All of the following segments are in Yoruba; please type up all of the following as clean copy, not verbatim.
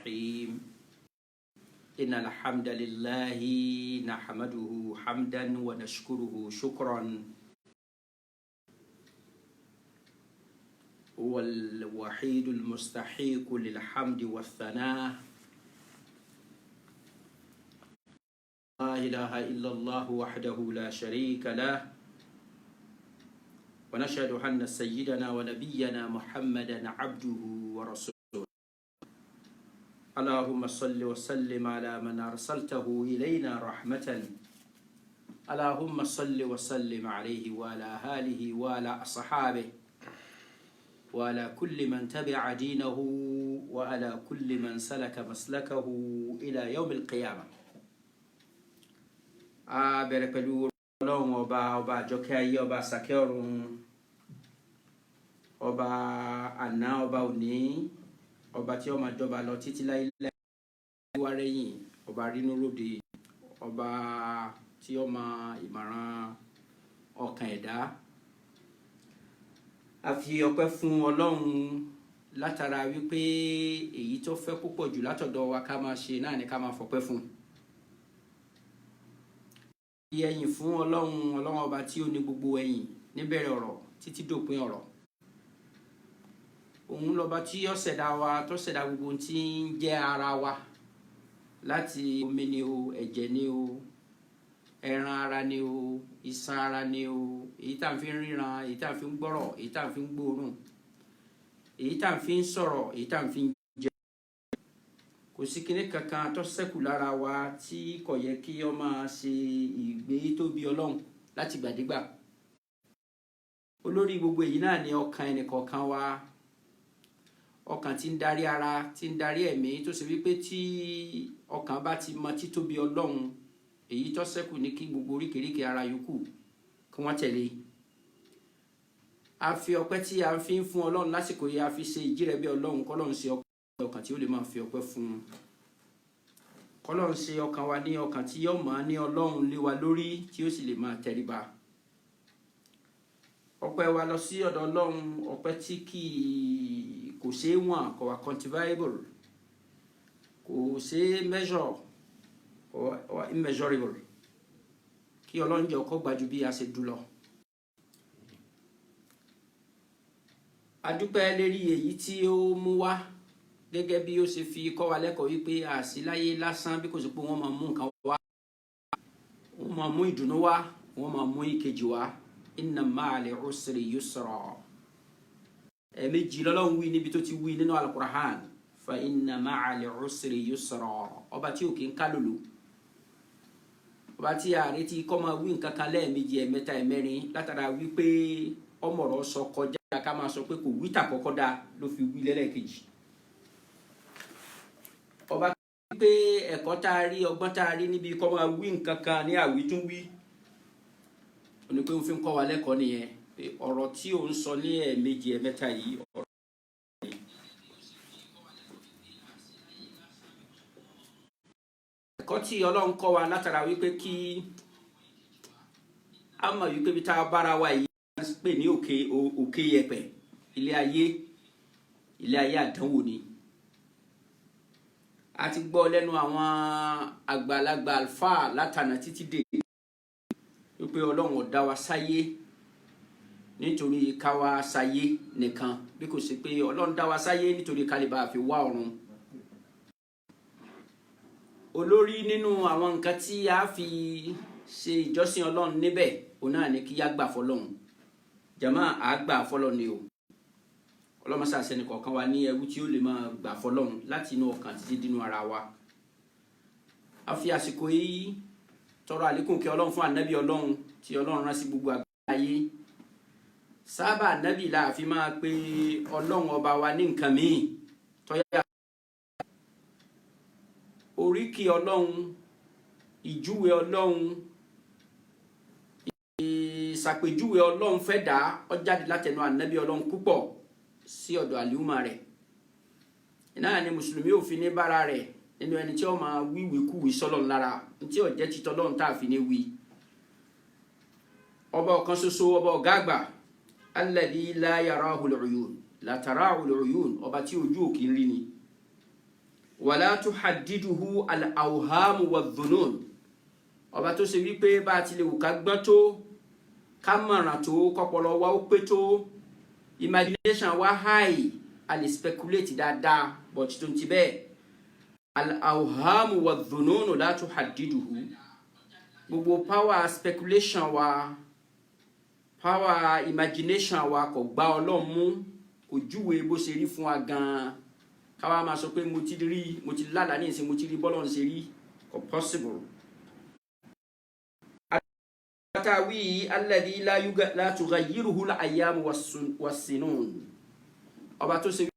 الرحيم إن الحمد لله نحمده حمدا ونشكره شكرا هو الوحيد المستحق للحمد والثناء لا إله إلا الله وحده لا شريك له ونشهد أن سيدنا ونبينا محمدا عبده ورسوله اللهم صل وسلم على من أرسلته إلينا رحمة اللهم صل وسلم عليه وعلى آله وعلى أصحابه وعلى كل من تبع دينه وعلى كل من سلك مسلكه إلى يوم القيامة bẹ̀rẹ̀ pẹ̀lú Ọlọ́run ọba àjọkẹ́ ayé ọba àsàkẹ́ ọ̀run ọba àná ọba òní ọba tí ó máa jọba lọ títí láíláí wá rẹ́yìn ọba rínúróde ọba tí ó máa ìmọ̀ràn ọkàn ẹ̀dá a fi ọpẹ́ fún Ọlọ́run látara wípé èyí tó fẹ́ púpọ̀ jù látọ̀dọ̀ wa ká máa ṣe náà ni ká máa fọpẹ́ fún ẹ̀yìn fún Ọlọ́run ọba tí ó ní gbogbo ẹ̀yìn níbẹ̀rẹ̀ ọ̀rọ̀ títí dópin ọ̀rọ̀ òun lọ́ba tí ó ṣẹ̀dá wa tó ṣẹ̀dá gbogbo tí ń jẹ́ ara wa láti omi ni o ẹ̀jẹ̀ ni o ẹran ara ni o iṣan ara ni o èyí tá à ń fi ríran èyí tá à ń fi gbọ́rọ̀ èyí tá à ń fi gbóòórùn èyí tá à ń fi sọ̀rọ̀ èyí tá à ń fi jẹ kò sí kinní kankan tó ṣẹ́kù lára wa tí kò yẹ kí ó máa ṣe ìgbé tóbi Ọlọ́run láti gbàdégbà olórí gbogbo èyí náà ni ọkàn ẹnìkọ̀ọ̀kan wa ọkàn tí ń darí ara tí ń darí ẹ̀mí tó ṣe wípé tí ọkàn bá ti mọ títóbi Ọlọ́run èyí tó ṣẹ́kù ní kí gbogbo oríkèéríkèé ara yòókù kí wọ́n tẹ̀lé a fi ọpẹ́ tí a fi ń fún Ọlọ́run lásìkò yìí a fi ṣe ìjírẹ̀bẹ̀ Ọlọ́run k'Ọlọ́run ṣe ọkàn tí ó lè máa fi ọpẹ́ fún un k'Ọlọ́run ṣe ọkàn wa ní ọkàn tí yóò máa ní Ọlọ́run lé wa lórí tí ó sì lè máa tẹríba ọpẹ́ wa lọ sí ọ̀dọ̀ Ọlọ́run ọpẹ́ tí kò ṣeé wọ̀n kò wà quantifiable kò ṣeé measure or immeasurable kí Ọlọ́run jẹ́ ọkọ̀ gbájú bí a ṣe dù lọ a dúpẹ́ lérí èyí tí ó mú wá gẹ́gẹ́ bí ó ṣe fi kọ́ wa lẹ́kọ̀ọ́ wípé àsí láyé lásán bí kò sí pé wọ́n máa mú nǹkan wá wọ́n máa mú ìdùnnú wá wọ́n máa mú ìkejì wá inna ma'al usri yusra ẹ̀ẹ̀mejì lọ́lọ́run wí níbi tó ti wí nínú al-Qur'an fa inna ma'al usri yusra ọba tí ò kí ń kálòlò ọba tí ààrẹ tí kọ́ máa wí nǹkan kan lẹ́ẹ̀mejì ẹ̀mẹ́ta ẹ̀mẹ́rin látara wípé ọmọọ̀rọ̀ sọ kọjá ká máa sọ pé kò wí tàkọ́kọ́ dá ló fi wí lẹ́lẹ́kejì ọba pé ẹ̀kọ́ tá a rí ọgbọ́n tá a rí níbi kọ́ máa wí nǹkan kan ní àwítúnwí ó ní pé ó fi ń kọ́ wa lẹ́kọ̀ọ́ nìyẹn pé ọ̀rọ̀ tí ò ń sọ ní ẹ̀ẹ̀mejì ẹ̀mẹ́ta yìí ọ̀rọ̀ ẹ̀kọ́ tí Ọlọ́run kọ́ wa látara wípé kí a mọ̀ wípé bí tá a bára wa yìí pè ní òkè yẹ̀pẹ̀ ilé ayé àdánwò ni a ti gbọ́ lẹ́nu àwọn àgbàlagbà àlùfáà látànà títí dé wípé Ọlọ́run ò dá wa sáyé nítorí ká wá sáyé nìkan bí kò sí pé Ọlọ́run dá wa sáyé nítorí ká lè bá fi wá ọ̀run olórí nínú àwọn nǹkan tí a fi ṣe ìjọsìn Ọlọ́run níbẹ̀ òun náà ni kí á gbà fọ́lọ́run jàmá àgbà fọ́lọ́run ni o ọlọ́mọsá sẹ́ni kọ̀ọ̀kan wa ní ẹrú tí ó lè máa gbà fọ́lọ́run láti inú ọkàn títí dínú ara wa a fi àsìkò yìí tọrọ àlékún kí Ọlọ́run fún ànábì Ọlọ́run tí Ọlọ́run rán sí gbogbo àgbáyé sábà ànábì la fi máa pe Ọlọ́run ọba wa ní nǹkan míì tọ́yà oríkì Ọlọ́run ìjúwe Ọlọ́run ìsàpèjúwe Ọlọ́run fẹ́ dá ó jáde látẹnu ànábì Ọlọ́run púpọ̀ sí ọ̀dọ̀ àlùmà rẹ̀ náà ni mùsùlùmí ò fi ní bára rẹ̀ nínú ẹni tí ó máa wíwèé kúwèé sọ́lọ́run lára tí ó jẹ́ títọ́ Ọlọ́run tá a fi ní wí ọba ọ̀kan ṣoṣo ọba ọ̀gá àgbà alladhi la yarahu al-uyun la tarahu al-uyun ọba tí ojú òkè ń rí ni wala tuhaddiduhu al-awham wadh-dhunun ọba tó ṣe wípé bá ti lè wù ká gbọ́n tó ká mọ̀ràn tó kọ́pọlọ wa ó pé tó imagination wa high a lè speculate dáadáa but tó ń ti bẹ́ẹ̀ al-awham wadh-dhunun la tuhaddiduhu gbogbo power speculation wa power imagination wa kò gbá Ọlọ́run mú kò júwe bó ṣe rí fún wa gan-an káwa máa sọ pé mo ti lálàá ní ìsìn mo ti rí bọ́lọ́run ṣe rí kò possible. Atawi alladhi la tughayyiruhu al-ayyam was-sinun ọba tó ṣe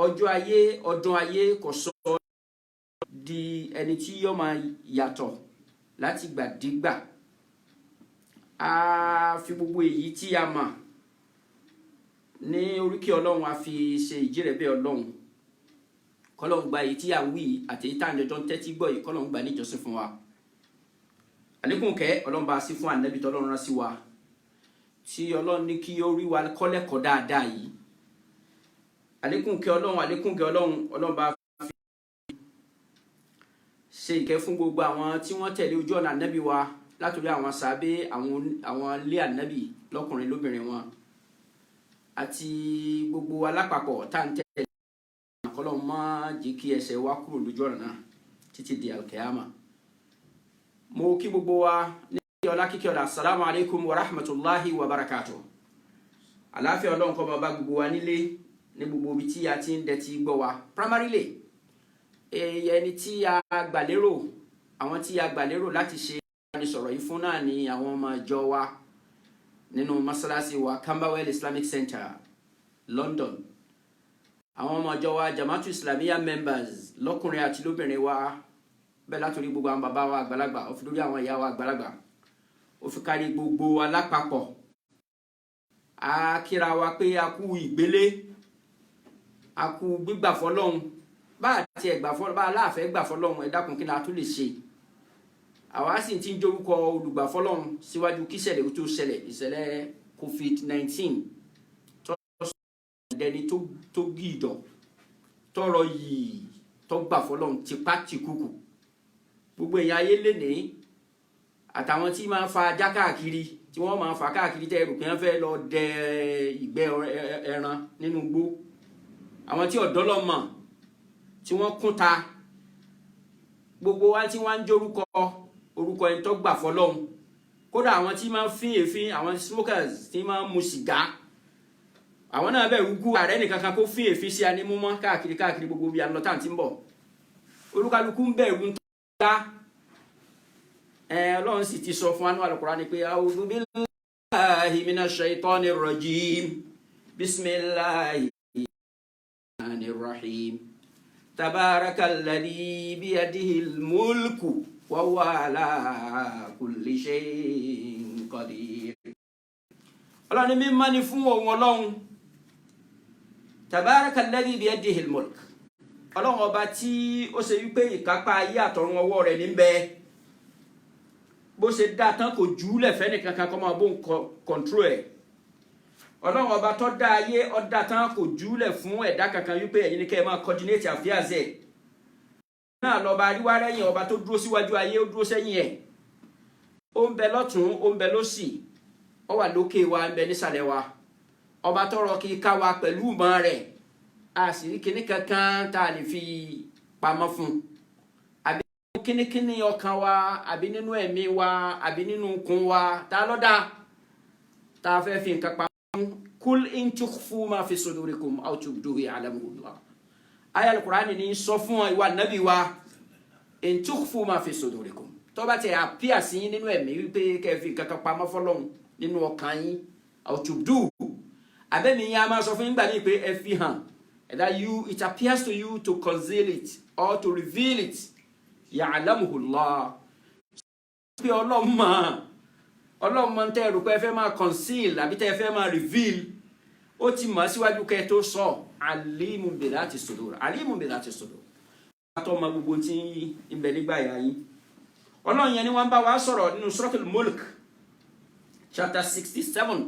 ọjọ́ ayé ọdún ayé kò sọ di ẹni tí yóò máa yàtọ̀ láti gbàdégbà a fi gbogbo èyí tí a mọ̀ ní oríkì Ọlọ́run a fi ṣe ìjírẹ̀bẹ̀ Ọlọ́run kọ́lọ́run gba èyí tí a wí àti èyí tá à ń jọjọ́ ń tẹ́tí gbọ́ yìí kọ́lọ́run gba níjọsìn fún wa àlékún kẹ́ Ọlọ́run bá sí fún ànábì tọ́lọ́run rán sí wa tí Ọlọ́run ní kí ó rí wa kọ́lẹ́kọ̀ọ́ dáadáa yìí àlékún kẹ́ Ọlọ́run bá fi ṣe ìkẹ́ fún gbogbo àwọn tí wọ́n tẹ̀lé ojú ọ̀nà ànábì wa látòrí àwọn sàábé àwọn ilé ànábì lọ́kùnrin lóbìnrin wọn àti gbogbo alápapọ̀ tá ń tẹ̀lé Ọlọ́run má jẹ́ kí ẹsẹ̀ wa kúrò lójú ọ̀nà náà títí di alkiyama. Mo kí gbogbo wa ní ọlá kíkẹ́ ọ̀la assalamu alaikum wa rahmatullahi wa barakatuh. Àlàáfíà Ọlọ́run kó máa bá gbogbo wa nílé ní gbogbo ibi tí a ti ń dẹ̀tí gbọ́ wa primarily ẹni tí a gbàlérò àwọn tí a gbàlérò láti ṣe ìbánisọ̀rọ̀ yìí fún náà ni àwọn ọmọ ìjọ wa nínú masalasi wa Camberwell Islamic Center London àwọn ọmọ ìjọ wa Jama'atu Islamiyya members lọ́kùnrin àti lóbìnrin wa bẹ́ẹ̀ látòrí gbogbo àwọn bàbá wa àgbàlagbà ó fi lórí àwọn ìyá wa àgbàlagbà ó fi kárí gbogbo alápapọ̀ a kíra wa pé a kú ìgbélé aku gbígbà fọ́lọ́run bá àti ẹgbà fọ́lọ́run bá aláàfẹ́ gbà fọ́lọ́run ẹ dákun kí la tún lè ṣe àwa sì ti ń jórúkọ olùgbà fọ́lọ́run síwájú kí ìṣẹ̀lẹ̀ tó ṣẹlẹ̀ ìṣẹ̀lẹ̀ COVID-19 tó ẹni tó gìdọ̀ tọrọ yìí tó gbà fọ́lọ́run tipá tìkúkù gbogbo èèyàn ayé lénìí àtàwọn tí máa ń fa ajá káàkiri tí wọ́n máa ń fa káàkiri tẹ́ ẹrù pé wọ́n fẹ́ lọ dẹ ìgbẹ́ ẹran nínú igbó àwọn tí ọ̀dọ́ lọ mọ̀ tí wọ́n kúnta gbogbo wa tí wọ́n ń jórúkọ orúkọ ẹni tó gbà fọ́lọ́run kódà àwọn tí máa ń fín èéfín àwọn smokers tí máa ń mu sìgá àwọn náà bẹ̀rù kú ààrẹ nìkan kan kó fín èéfín sí animúmọ́ káàkiri gbogbo bí alọ́tà tí ń bọ̀ olúkálukú ń bẹ̀rù ń tọ́lá Ọlọ́run sì ti sọ fún anú Al-Qur'ani pé a'udhu billahi minash shaitanir rajim bismillahi الرحيم تبارك الذي بيده الملك وهو على كل شيء قدير Ọlọ́run mímọ́ ni fún ohun Ọlọ́run تبارك الذي بيده الملك Ọlọ́run ọba tí ó ṣe wípé ìkápá ayé àtọ̀run ọwọ́ rẹ̀ ní bẹ bó ṣe dá tán kò jùúlẹ̀ fẹ́nìkankan kó máa bó ń control ẹ̀ Ọlọ́run ọba tó dá ayé ọ̀dá tán kò jùúlẹ̀ fún ẹ̀dá kankan wípé ẹ̀yin ni kẹ́ ẹ máa coordinate affairs ẹ̀ náà lọ́ba àríwá rẹ̀yìn ọba tó dúró síwájú ayé ó dúró sẹ́yìn ẹ̀ ó ń bẹ lọ́tún ó ń bẹ lósì ó wà lókè wa ń bẹ nísàlẹ̀ wa ọba tó rọ kí ká wa pẹ̀lú ìmọ̀ rẹ̀ a sì rí kíní kankan tá a lè fi pamọ́ fún àbí kínníkínní ọkàn wa àbí nínú ẹ̀mí wa àbí nínú ikùn wa tá ló dá tá a fẹ́ fi nǹkan pa kul in tukhfu ma fi sudurikum aw tubduhu ya'lamuhu Allah aya al-Qur'ani ní sọ fún ìwà nabi wa in tukhfu ma fi sudurikum tó bá tẹ appear sí nínú ẹ̀mí wí pé kẹ́ fi kankan pamọ́ fọ́lọ́run nínú ọkàn yín aw tubduhu abemi ya máa sọ fún yín gbà ní pé ẹ fi hàn that it appears to you to conceal it or to reveal it ya'lamuhu Allah pé Ọlọ́run mọ̀ Ọlọ́run mọ̀ tẹ́ rò pé ẹ fẹ́ máa conceal àbí tẹ́ fẹ́ máa reveal ó ti mọ̀ síwájú kẹ́ tó sọ alimun bi dhati sudur alimun bi dhati sudur àtọ́ ọmọ gbogbo tí ń bẹ nígbà yà yín. Ọlọ́run yẹn ni wọ́n bá wa sọ̀rọ̀ nínú Suratul Mulk chapter 67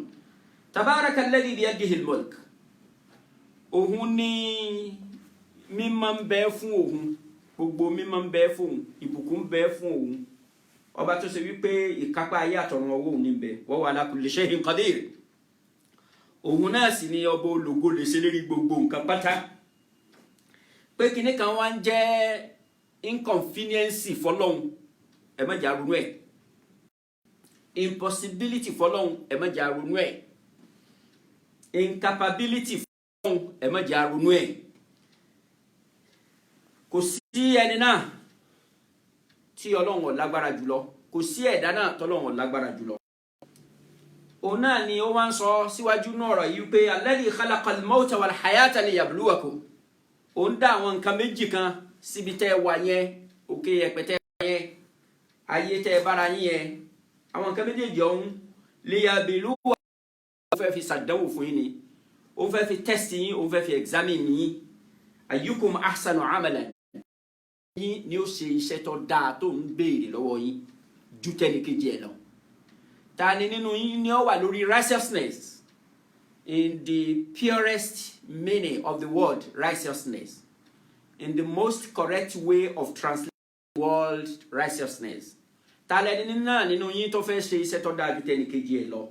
tabaraka alladhi biyadihi al-mulk òun ni mímọ́ ń bẹ fún òun gbogbo mímọ́ ń bẹ fún òun ìbùkún ń bẹ fún òun ọba tó ṣe wípé ìkápá ayé àtọ̀run ọwọ́ òun níbẹ̀ wa huwa ala kulli shay'in qadir òun náà sì ni ọba ológo lè ṣe lérí gbogbo nǹkan pátá pé kinní kan wá ń jẹ́ inconvenience fọlọ́hun ẹ má jà ronú ẹ̀ impossibility fọlọ́hun ẹ má jà ronú ẹ̀ incapability fọlọ́hun ẹ má jà ronú ẹ̀ kò sí ẹni náà tí Ọlọ́run ò lágbára jùlọ kò sí ẹ̀dá náà tọ́lọ́run ò lágbára jùlọ. Òun náà ni ó wá ń sọ síwájú náà ọ̀rọ̀ yìí pé alladhi khalaqal mawta wal hayata liyabluwakum ó ń dá àwọn nǹkan méjì kan síbi tẹ́ wà yẹn òkè ẹ̀pẹ̀tẹ́ yẹn ayé tẹ́ bára yín yẹn àwọn nǹkan méjèèjì ọ̀hún liyabluwakum ó fẹ́ fi ṣàdánwò fún yín ni ó fẹ́ fi test yín ó fẹ́ fi examine yín ayyukum ahsanu amalan yín ni ó ṣe iṣẹ́ tó dáa tó ń béèrè lọ́wọ́ yín ju tẹ́nìkejì ẹ̀ lọ. Ta ni nínú yín ni ó wà lórí righteousness in the purest meaning of the word righteousness in the most correct way of translating the word righteousness. Ta lẹni náà nínú yín tó fẹ́ ṣe iṣẹ́ tó dáa ju tẹ́nìkejì ẹ̀ lọ.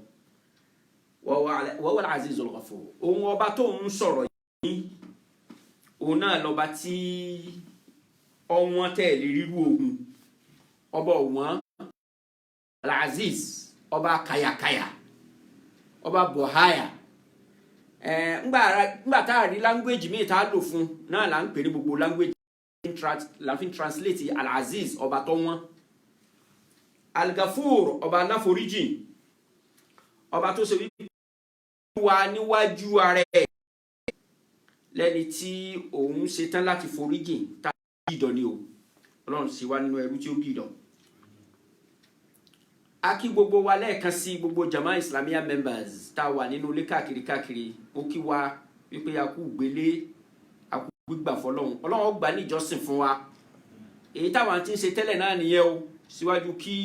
Wa huwa al-azizul ghafur. Òun ọba tó ń sọ̀rọ̀ yìí òun náà lọ́ba tí ọwọ́n tẹ̀lé ríru òun ọba ọ̀wọ́n al-aziz ọba kayakaya ọba bọ̀háyà ngbà tá a rí language míì tá a lò fún náà là ń pè ní gbogbo language la fi translate al-aziz ọba tó wọ́n al-ghafur ọba aláforíjì ọba tó ṣe wípé wà níwájú ara ẹ̀ lẹ́ni tí òun ṣetán láti foríjì tá a gídọ̀ ni o Ọlọ́run sì wá nínú ẹrú tí ó gídọ̀. A kí gbogbo wa lẹ́ẹ̀kan sí gbogbo jama islamiyah members tá a wà nínú ilé káàkiri ó kí wa wípé a kú gbélé a kú gbígbà fọlọ́run Ọlọ́run gbà ní ìjọsìn fún wa èyí táwọn tí ń ṣe tẹ́lẹ̀ náà nìyẹn o síwájú kí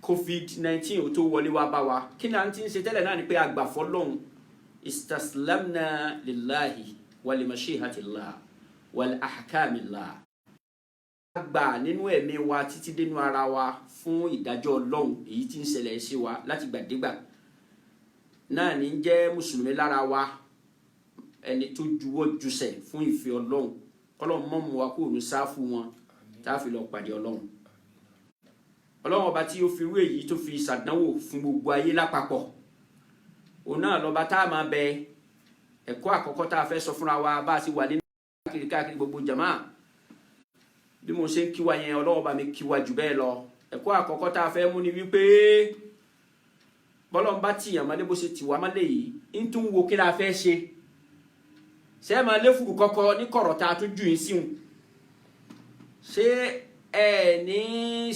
COVID-19 ò tó wọlé wá bá wa kí ni à ń tí ń ṣe tẹ́lẹ̀ náà ni pé a gbà fọlọ́run istaslamna lillahi wa limashihatillah wal ahkamillah gbà nínú ẹ̀mí wa títí dénú ara wa fún ìdájọ́ Ọlọ́run èyí tí ń ṣẹlẹ̀ sí wa láti gbàdégbà náà ní jẹ́ mùsùlùmí lára wa ẹni tó juwọ́ jùsẹ̀ fún ìfẹ́ Ọlọ́run kọ́lọ́run mọ́ mú wa kúrò ní sáfù wọn tá a fi lọ pàdé Ọlọ́run ọba tí ó fi rú èyí tó fi ṣàdánwò fún gbogbo ayé lápapọ̀ òun náà lọ́ba tá a máa bẹ ẹ̀kọ́ àkọ́kọ́ tá a fẹ́ sọ fúnra wa bá a ti wà nínú káàkiri gbogbo jama bí mo ṣe ń kí wa yẹn Ọlọ́run bá mi kí wa jù bẹ́ẹ̀ lọ ẹ̀kọ́ àkọ́kọ́ tá a fẹ́ mú ni wípé bọ́lọ́n bá tìyàn mọ́lé bó ṣe tì wá mọ́lé yìí ń tún wo kí la fẹ́ ṣe ṣé ẹ máa lé fùrù kọ́kọ́ ní kọ̀rọ̀ tá a tún jù yín síhun ṣé ẹ ní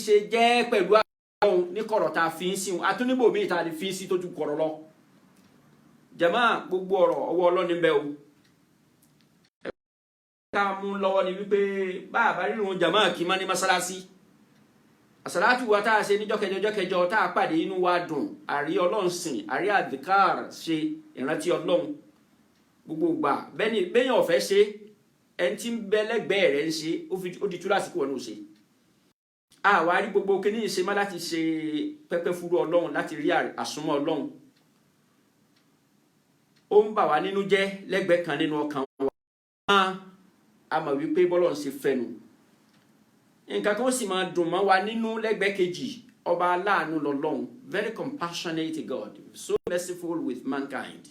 ṣe jẹ́ pẹ̀lú àwọn ní kọ̀rọ̀ tá a fi ń síhun àtúníbò míì tá a lè fi ń sí tó ju kọ̀rọ̀ lọ jàmá gbogbo ọ̀rọ̀ ọwọ́ Ọlọ́run bẹ́ẹ̀ o ká mú lọ́wọ́ ni wípé bá a bá rírun jàmá kì í má ní mọ́sálásí àsàlátù wa tá a ṣe níjọ́ kẹjọ tá a pàdé inú wa dùn àrí Ọlọ́run sìn àrí àdìkár ṣe ìrántí Ọlọ́run gbogbo gbà bẹ́yìn ọ̀fẹ́ ṣe ẹni tí ń bẹ lẹ́gbẹ̀ẹ́ rẹ̀ ń ṣe ó di tú lásìkò ọ̀nà òṣè àwa rí gbogbo kíní ṣe má láti ṣe pẹ́pẹ́ fúru Ọlọ́run láti rí àsúnmọ́ Ọlọ́run ó ń bà wá nínú jẹ́ lẹ́gbẹ̀ẹ́ kan nínú ọkàn wa a mọ̀ wípé bọ́lọ̀ ń ṣe fẹ́nu nǹkan kan sì máa dùn mọ́ wa nínú lẹ́gbẹ̀ẹ́ kejì ọba aláàánú lọ́lọ́run very compassionate God so merciful with mankind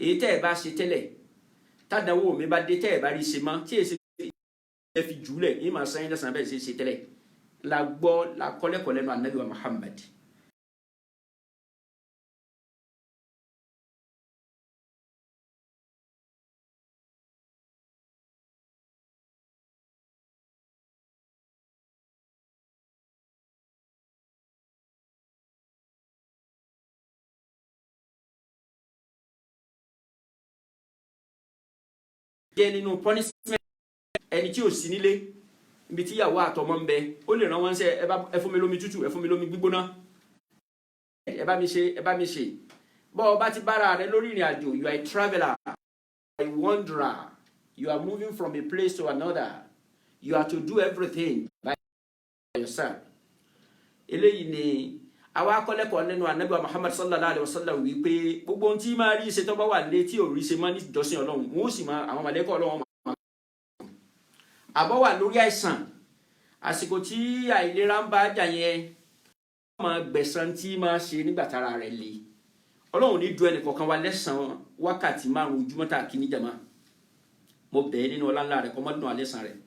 èyí tẹ́ ẹ̀ bá ṣe tẹ́lẹ̀ tádàwó mi bá dé tẹ́ ẹ̀ bá rí ṣe mọ́ tí èsì ẹ fi jùlẹ̀ yìí máa sẹ́yìn lẹ́sàn-án bẹ́ẹ̀ ṣe tẹ́lẹ̀ la gbọ́ la kọ́lẹ́kọ̀ọ́ lẹ́nu Ànábì wa Muhammad jẹ́ nínú punishment ẹni tí ò sí nílé ibi tí ìyàwó àtọmọ ń bẹ ó lè rán wọn ṣe ẹ fún mi lómi tútù ẹ fún mi lómi gbígbóná ẹ bá mi ṣe bọ́ ọ bá ti bára rẹ lórí ìrìn àjò you are a traveller, a wanderer, you are moving from a place to another, you are to do everything by yourself. Eléyìí ni àwa akọ́lẹ́kọ̀ọ́ nínú Ànábì wa Muhammad sallallahu alayhi wa sallam wípé gbogbo ohun tí máa rí ṣe tó bá wà lé tí ò rí ṣe máa ní ìjọsìn Ọlọ́run wọn ó sì máa àwọn màlẹ́kọ̀ Ọlọ́run máa àbọ̀ wà lórí àìsàn àsìkò tí àìlera ń bá jà yẹn máa gbẹ̀san tí máa ṣe nígbà tára rẹ̀ le Ọlọ́run ní du ẹnì kọ̀ọ̀kan wa lẹ́san wákàtí 5 ojúmọ́ tá a kí ní jàmá mo bẹ̀ẹ́ nínú ọlá ńlá rẹ̀ kọ́ mọ́ dùn alẹ́san rẹ̀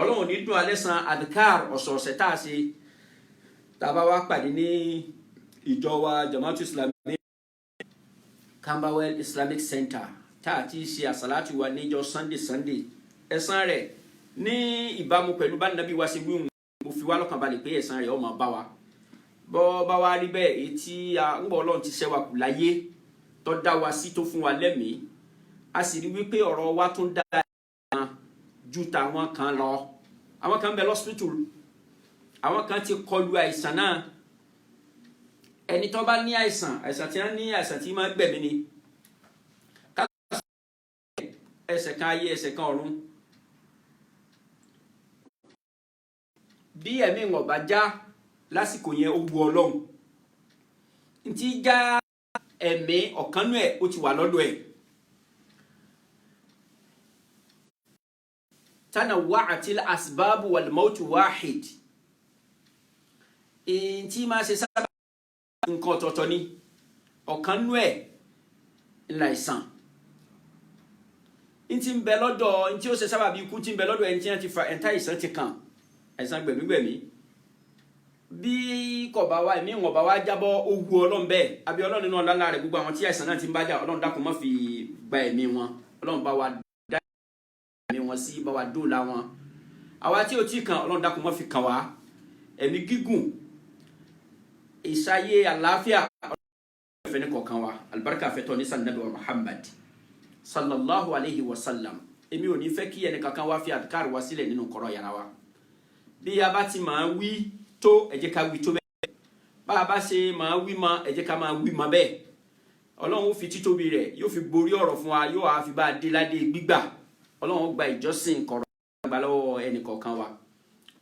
Ọlọ́run ní dùn alẹ́san adhkar ọ̀sọ̀ọ̀sẹ̀ tá a ṣe tàbá wá pàdé ní ìjọ wa Jama'atu Islami Camberwell Islamic Center tá a ti ṣe àsàlátù wa níjọ Sunday ẹ̀san rẹ̀ ní ìbámu pẹ̀lú bá nàbí wa ṣe wíwùn mo fi wá lọ́kàn balẹ̀ pé ẹ̀san rẹ̀ ó máa bá wa bọ́ bá wa rí bẹ́ẹ̀ èyí tí ń bọ̀ Ọlọ́run ti ṣẹ́ wa kù láyé tó dá wa sí tó fún wa lẹ́mìí a sì rí wípé ọ̀rọ̀ wa tún dá ju tàwọn kan lọ àwọn kan bẹ lọ́sítítù àwọn kan ti kọlu àìsàn náà ẹni tó bá ní àìsàn tí wọ́n ní àìsàn tí máa gbẹ̀mí ni ẹsẹ̀ kan ayé ẹsẹ̀ kan ọ̀run bí ẹ̀mí wọn bá já lásìkò yẹn ó wu Ọlọ́run ntí já ẹ̀mí ọ̀kanú ẹ̀ ó ti wà lọ́dọ̀ ẹ̀ tanawwa'atil asbabu wal mautu wahid ntí máa ṣe sábà nǹkan ọ̀tọ̀ọ̀tọ̀ ni ọ̀kanú ẹ̀ láìsàn ntí ń bẹ lọ́dọ̀ ntí ó ṣe sábà bí ikú tí ń bẹ lọ́dọ̀ ẹ̀ ntí wọ́n ti fa ẹ̀ńtá ìsàn ti kàn àìsàn gbẹ̀mígbẹ̀mí bí kò bá wá ẹ̀mí wọn bá wá jábọ́ ogun Ọlọ́run bẹ́ẹ̀ àbí Ọlọ́run nínú ọ̀la rẹ̀ gbogbo àwọn tí àìsàn náà ti ń bá jà Ọlọ́run dákun má fi gba ẹ̀mí wọn Ọlọ́run bá wa dá ẹ̀mí wọn sí bá wa dóòlà wọn àwa tí ó ti kàn Ọlọ́run dákun má fi kàn wá ẹ̀mí gígùn ìsáyé àlàáfíà Ọlọ́run fẹ́ ní kọ̀ọ̀kan wa alibarika fẹ́tọ̀ ní sànàbí wa Muhammad sallallahu alayhi wa sallam èmi ò ní fẹ́ kí ẹnì kankan wá fi àdìkárù wá sílẹ̀ nínú kọ̀rọ̀ yàrá wa bí a bá ti máa wí tó ẹ jẹ́ ká wí tó bẹ́ẹ̀ bá a bá ṣe máa wí mọ́ ẹ jẹ́ ká máa wí mọ́ bẹ́ẹ̀ Ọlọ́run ó fi títóbi rẹ̀ yóò fi borí ọ̀rọ̀ fún wa yóò á fi bá a dé ládé gbígbà Ọlọ́run ó gba ìjọsìn kọ̀rọ̀ àgbà lọ́wọ́ ẹnì kọ̀ọ̀kan wa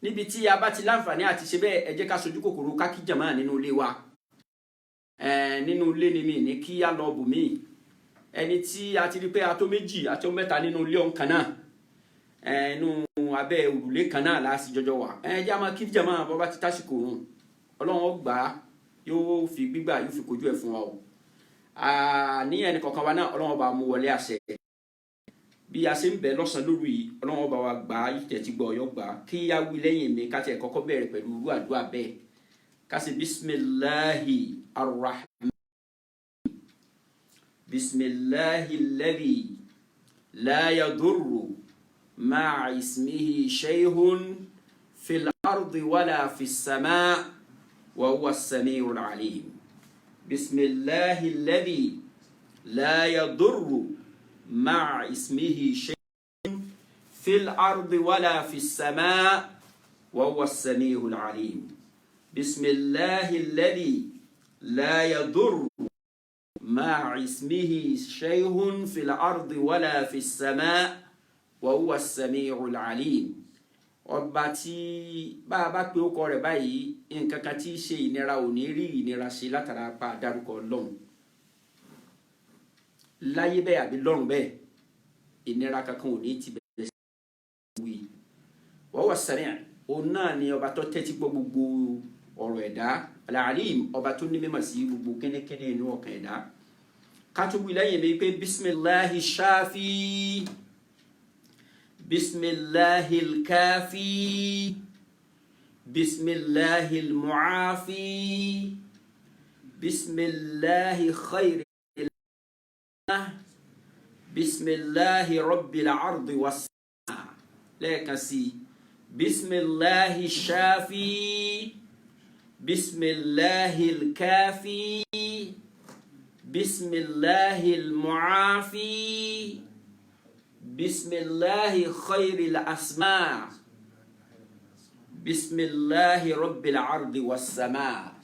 níbi tí a bá ti láǹfààní àti ṣe bẹ́ẹ̀ ẹ jẹ́ ká sojú kòkòrò ká kí jàmáà nínú ilé wa nínú ilé ni mi ní kí á lọ bù mí ẹni tí a ti rí pé a tó méjì àti ó mẹ́ta nínú ilé ọ̀hún kan náà ẹnu abẹ́ òrùlé kan náà láti jọjọ wà jẹ́ àmọ́ kí jàmáà bọ́ bá ti tásìkò òun Ọlọ́run ó gbà á yóò fi gbígbà yóò fi kojú ẹ̀ fún wa o ní ẹnì kọ̀ọ̀kan wa náà Ọlọ́run bá mú wọlé àṣẹ bí a ṣe ń bẹ lọ́sàn-án lóru yìí Ọlọ́run bá wa gbà á yìí tẹ̀tí gbọ́ ọ̀yọ́ gbà á kí á wí lẹ́yìn mi ká tiẹ̀ kọ́kọ́ bẹ̀rẹ̀ pẹ̀lú irú àdúrà bẹ́ẹ̀ ká sì bisimilahi arrahman bisimilahi alladhi la yadurru مع اسمه شيء في الأرض ولا في السماء وهو السميع العليم بسم الله الذي لا يضر مع اسمه شيء في الأرض ولا في السماء وهو السميع العليم بسم الله الذي لا يضر مع اسمه شيء في الأرض ولا في السماء wa huwa as-sami'ul 'alim ọba tí bá a bá pe ókọ rẹ̀ báyìí nǹkan kan tí í ṣe ìnira ò ní rí ìnira ṣe látara pa dárúkọ Ọlọ́run láyé bẹ́ẹ̀ àbí lọ́run bẹ́ẹ̀ ìnira kankan ò ní ti bẹ̀rẹ̀ sí wí wa huwa as-sami' òun náà ni ọba tó tẹ́tí gbọ́ gbogbo ọ̀rọ̀ ẹ̀dá al-'alim ọba tó ní mímọ̀ sí gbogbo kẹ́nẹ́kẹ́nẹ́ inú ọkàn ẹ̀dá ká tó wí lẹ́yìn mi pé bismillahi shafi بسم الله الكافي بسم الله المعافي بسم الله خير الله بسم الله رب العرض والسماء لا كسي بسم الله الشافي بسم الله الكافي بسم الله المعافي bismillahi khayril asma bismillahi rabbil ardi was sama.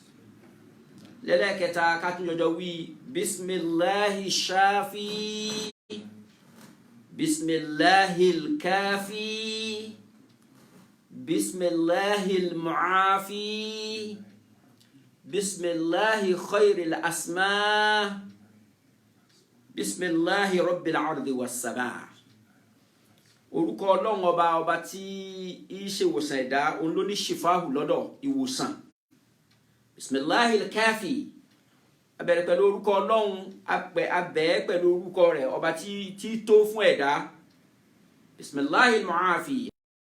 lẹ́lẹ́kẹta ká tún jọjọ wí bismillahi shafi bismillahi kafi bismillahi muafi bismillahi khayril asma bismillahi rabbil ardi was sama. orúkọ Ọlọ́run ọba tí í ṣe ìwòsàn ẹ̀dá, òun ló ní ṣìfáhù lọ́dọ̀, ìwòsàn. bismillahi kafi, abẹ̀rẹ̀ pẹ̀lú orúkọ Ọlọ́run, abẹ̀ pẹ̀lú orúkọ rẹ̀ ọba tí tó fún ẹ̀dá. bismillahi muafi,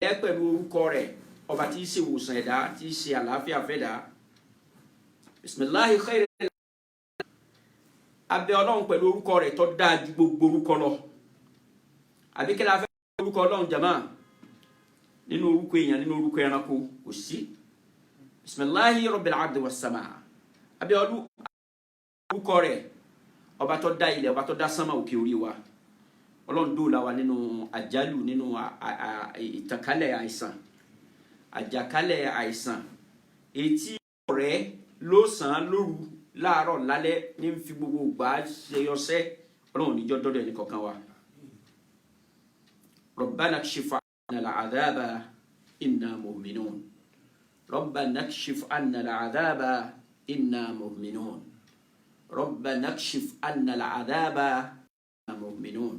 abẹ̀ pẹ̀lú orúkọ rẹ̀ ọba tí í ṣe ìwòsàn ẹ̀dá, tí í ṣe àlàáfíà fẹ́dá. bismillahi khayril, abẹ̀ Ọlọ́run pẹ̀lú orúkọ rẹ̀ tó dáa ju gbogbo orúkọ lọ. àbí kí la fẹ́ orúkọ Ọlọ́run jama nínú orúkọ èèyàn, nínú orúkọ ẹranko kò sí. bismillahi rabbil ardi was sama, abẹ́ orúkọ rẹ̀ ọba tó dá ilẹ̀, ọba tó dá sánmà òkè orí wa. Ọlọ́run dóòlà wa nínú àjálù, nínú ìtànkálẹ̀ àìsàn, àjàkálẹ̀ àìsàn, etí ọ̀rẹ́ lọ́sàn-án lóru láàárọ̀ lálẹ́ ní fi gbogbo gbà ṣe yọsẹ́. Ọlọ́run níjọ́ dọ́dọ̀ ẹnì kọ̀ọ̀kan wa. ربنا اكشف عنا العذاب إنا مؤمنون ربنا اكشف عنا العذاب إنا مؤمنون ربنا اكشف عنا العذاب إنا مؤمنون.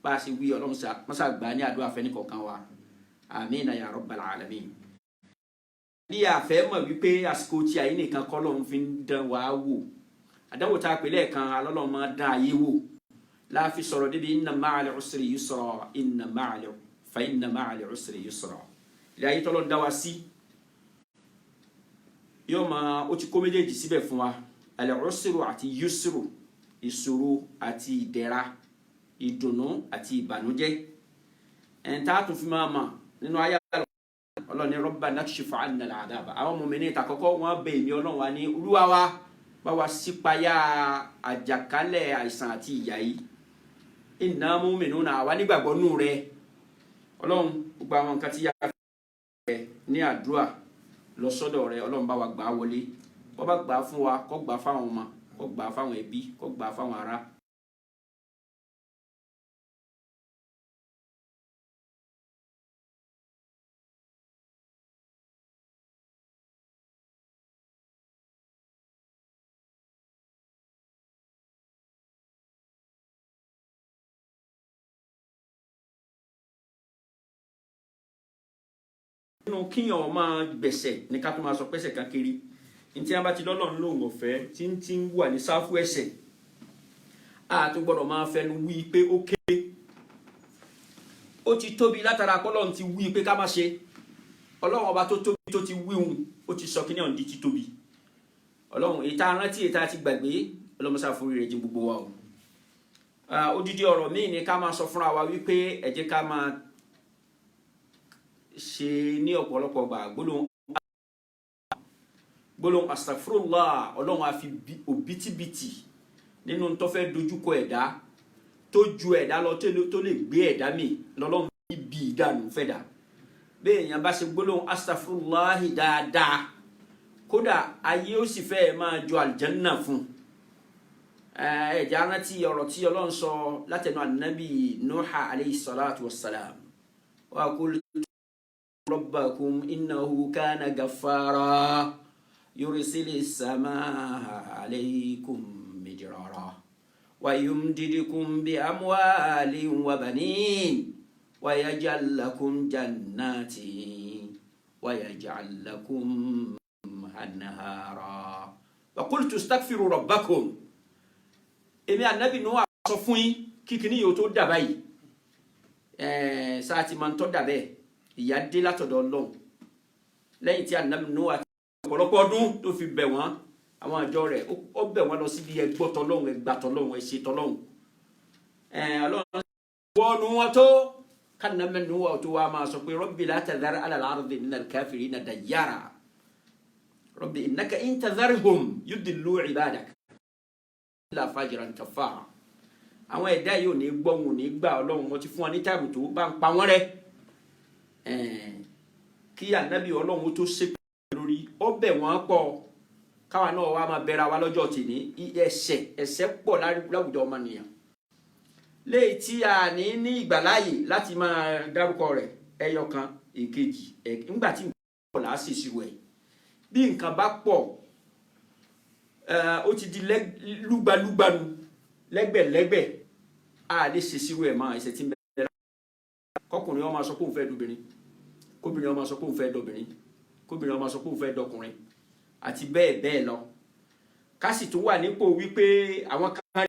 باسي وي Ọlọ́run مسا gbà ní àdúà fẹ́ni kọ̀ọ̀kan wa. آمين يا رب العالمين. bí a fẹ́ mọ̀ wípé àsìkò tí ayé nìkan kọ́ lọ́run fi ń dán wa wò, àdánwò tá a pè lẹ́ẹ̀kan alọ́lọ́run máa dán ayé wò. La fi sọ̀rọ̀ débi inna ma'al usri yusra inna ma'al usri yusra. ilé ayé tọ́lọ́ dá wa sí yóò máa ó ti kó méjèèjì síbẹ̀ fún wa. al-usru àti yusru, ìṣòro àti ìdẹ̀ra, ìdùnnú àti ìbànújẹ́. ẹ̀ńtà tún fi máa mọ̀ nínú ayé Ọlọ́run ní rabbana akshif 'anna al-'adhaba. àwọn mùmínì àkọ́kọ́ wọn bẹ èmi Ọlọ́run wa ní Olúwa wa bá wa sípayá àjàkálẹ̀ àìsàn àti ìyà yìí. inna mu'minuna, àwa nígbàgbọ́ nù rẹ Ọlọ́run. gbogbo àwọn nǹkan tí yá rẹ ní àdúrà lọ sọ́dọ̀ rẹ Ọlọ́run, bá wa gbà wọlé. bó bá gbà fún wa kó gbà fáwọn ọmọ, kó gbà fáwọn ẹbí, kó gbà fáwọn ará. nínú kíyàn máa gbẹ̀sẹ̀ ní ká tó máa sọ pẹ́sẹ̀ kan kiri. ní tí a bá ti lọ́lọ́run lóhùn ọ̀fẹ́ tí ń wà ní sáfù ẹ̀ṣẹ̀, a tún gbọ́dọ̀ máa fẹnu wí pé ó kéré, ó ti tóbi látara Ọlọ́run ti wí pé ká má ṣe. Ọlọ́run ọba tó tóbi tó ti wí òun, ó ti sọ kí ní ọ̀n di ti tóbi. Ọlọ́run ìta rántí ìta ti gbàgbé, Ọlọ́run sá fún rẹ̀ jí gbogbo wa o. odidi ọ̀rọ̀ míì ni ká máa sọ fúnra wa wípé ẹ jẹ́ ká máa ṣe ní ọ̀pọ̀lọpọ̀ gbà gbólóhùn astaghfirullah. Ọlọ́run á fi òbítíbitì nínú tó fẹ́ dojúkọ ẹ̀dá, tó ju ẹ̀dá lọ tó lè gbé ẹ̀dá mi lọ́lọ́run bí ìdánù fẹ́dà. bẹ́ẹ̀ èèyàn bá ṣe gbólóhùn astaghfirullah dáadáa, kódà ayé ó sì fẹ́ máa jọ àlùjánnà fún. ẹ̀jẹ̀ arántí ọ̀rọ̀ tí Ọlọ́run sọ látẹnu ànábì Nuha alayhi salatu wassalam. wa qul rabbakum innahu kana ghaffara yursilis samaa alaykum midrara wa yumdidukum bi amwalin wa banin wa yaj'al lakum jannatin wa yaj'al lakum anhara wa qultu astaghfiru rabbakum. èmi ànábì Nuha sọ fún yín kíkiní yóò tó dà báyìí. sáà ti máa ń tọ́ dà bẹ́ẹ̀, ìyà dé látọ̀dọ̀ Ọlọ́run lẹ́yìn tí ànábì Nuha àti ọ̀pọ̀lọpọ̀ ọdún tó fi bẹ̀ wọ́n, àwọn àjọ rẹ̀ ó bẹ̀ wọ́n lọ síbi ẹgbọ́ tọlọ́run, ẹgbà tọlọ́run, ẹṣẹ tọlọ́run. Ọlọ́run wọnú wọn tó kánàbì Nuha tó wá máa sọ pé rabbi la tadhar ala al-ardi minal kafirina dayyara rabbi innaka in tadharhum yudillu ibadaka illa fajiran kafara. àwọn ẹ̀dá yìí ò ní gbọ́ wọn ò ní gbà Ọlọ́run wọn ti fún wọn ní táìmù tó bá ń pa wọ́n rẹ́ kí ànábì Ọlọ́run tó ṣépè lórí ó bẹ̀ wọ́n pọ̀ káwa náà wá máa bẹ̀rẹ̀ wa lọ́jọ́ tìní ẹ̀ṣẹ̀ pọ̀ láwùjọ ọmọnìyàn léyìí tí a ní ìgbàláyè láti máa dárúkọ rẹ̀ ẹyọ kan èkejì nígbà tí nǹkan pọ̀ láṣìṣì wẹ̀ bí nǹkan bá pọ̀ ó ti di lúgbalúgbanu lẹ́gbẹ̀lẹ́gbẹ̀ a lè ṣe síwò ẹ̀ máa ẹ̀ṣẹ̀ tí ń bẹ̀rẹ̀ kọkùnrin ó máa sọ pé òun fẹ́ dobìnrin kóbìnrin ó máa sọ pé òun fẹ́ dobìnrin kóbìnrin ó máa sọ pé òun fẹ́ dọkùnrin àti bẹ́ẹ̀ bẹ́ẹ̀ lọ ká sì tún wà nípò wípé àwọn kan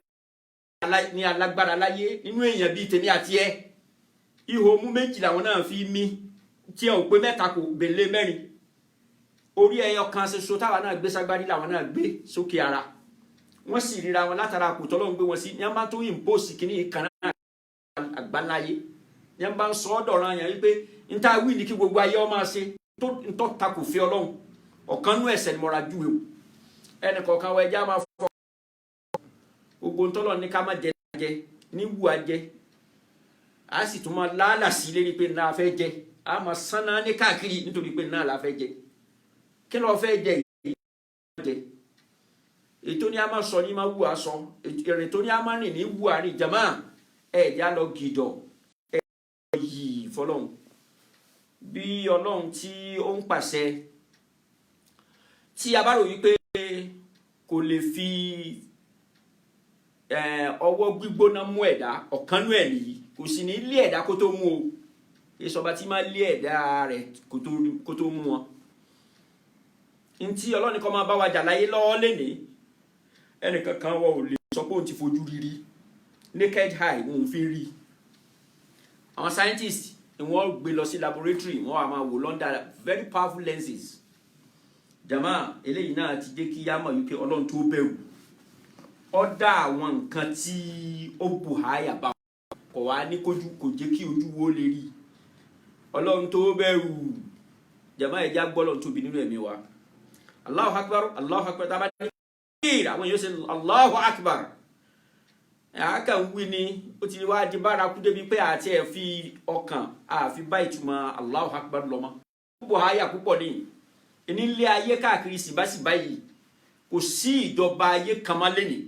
ní alágbára láyé nínú èèyàn bíi tèmi àti ẹ ihò mú méjì làwọn náà fi mí tí ẹ ò pé mẹ́ta kò bèlè mẹ́rin orí ẹyọ kan ṣoṣo táwa náà gbé ságbárí làwọn náà gbé sókè ara wọ́n sì ríra wọn látara àkùtọ́ lọ́n gbé wọn sí ní wọ́n bá tó ìmpósì kìíní kan náà àgbáláyé ní wọ́n bá ń sọ ọ́ dọ̀rọ̀ yẹn wípé n ta wí ní kí gbogbo ayé ọ máa ṣe ń tọ́ ta kò fi Ọlọ́run ọ̀kan nú ẹ̀ṣẹ̀ ni mo ra júwe o ẹnì kọ̀ọ̀kan wa ẹja máa fọ gbogbo ntọ́lọ̀ ní ká má jẹ ní wù á jẹ a sì tún máa láàlà sí lérí pé náà fẹ́ jẹ a máa sánná ní káàkiri nítorí pé náà la fẹ́ jẹ kí ló fẹ́ jẹ jẹ ètò ní a máa sọ ní máa wù á sọ ìrìn tó ní a máa rìn ní wù á rìn jàmá ẹ̀já lọ gìdọ̀ ẹ̀já yìí fọlọ́hún bí Ọlọ́run tí ó ń pàṣẹ tí a bá rò wípé kò lè fi ọwọ́ gbígbóná mú ẹ̀dá ọ̀kanú ẹ̀ nìyí kò sì ní lé ẹ̀dá kó tó mú o ìṣọba tí máa lé ẹ̀dá rẹ̀ kó tó mú wọn ntí Ọlọ́run kọ́ máa bá wa jà láyé lọ́wọ́ lénìí ẹnìkan kan wọ́n ò lè sọ pé òun ti fojú rírí naked eye òun fi rí àwọn scientists ni wọ́n gbé lọ sí laboratory wọ́n wà máa wò lọ́ndà very powerful lenses jama eléyìí náà ti jẹ́ kí yá mọ̀ wípé Ọlọ́run tó bẹ̀rù ó dá àwọn nǹkan tí ó bù háyà bá kọ̀ wá ní kójú kò jẹ́ kí ojú wo lè rí Ọlọ́run tó bẹ̀rù jama ẹ̀já gbọ́lọ̀ tóbi nínú ẹ̀mí wa Allahu Akbar tá a bá ní kír àwọn yóò ṣe Allahu Akbar àákà ń wí ni ó ti wá di bárakú débi pé àti ẹ̀ fi ọkàn àfi bá ìtumọ̀ Allahu Akbar lọ́mọ bù háyà púpọ̀ ní nílé ayé káàkiri síbáṣìbá yìí kò sí ìjọba ayé kan má lẹ́nìí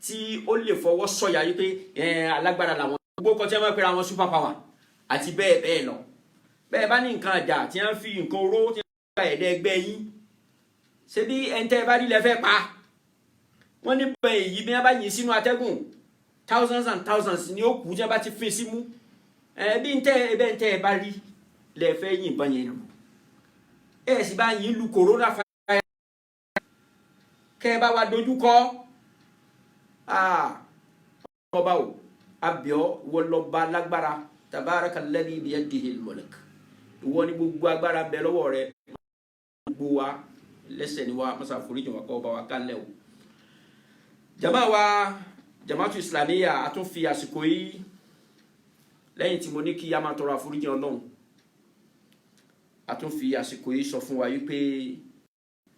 tí ó lè fọwọ́ sọ̀yà yìí pé alágbára làwọn gbogbo kan tí wọ́n máa pera wọn super power àti bẹ́ẹ̀ bẹ́ẹ̀ lọ bẹ́ẹ̀ bá ní nǹkan àjà tí wọ́n fi nǹkan oró tí wọ́n gba ẹ̀dẹ́ ẹgbẹ́ yín ṣé bí ẹ̀ńtẹ́ bá rí lẹ fẹ́ pa wọ́n ní bẹ́ẹ̀ èyí bí wọ́n bá yìn sínú atẹ́gùn thousands and thousands ni ó kù tí wọ́n bá ti fin símú bí ẹ̀ńtẹ́ bá rí lẹ fẹ́ yìnbọn yẹn lù ẹ̀ sì bá yìn lu corona fire kẹ́ bá wa dojú kọ ọba o abíọ́ wọlọ́ba lágbára tabarakalladhi biyadihil mulk ìwọ ni gbogbo agbára bẹ lọ́wọ́ rẹ gbogbo wa lẹ́sẹ̀ ni wa masa foríjì wa kọ́ ọba wa kálẹ̀ o jamaatu islamiyya a tún fi àsìkò yìí lẹ́yìn tí mo ní kí a máa tọrọ àforíjì Ọlọ́run a tún fi àsìkò yìí sọ fún wa wípé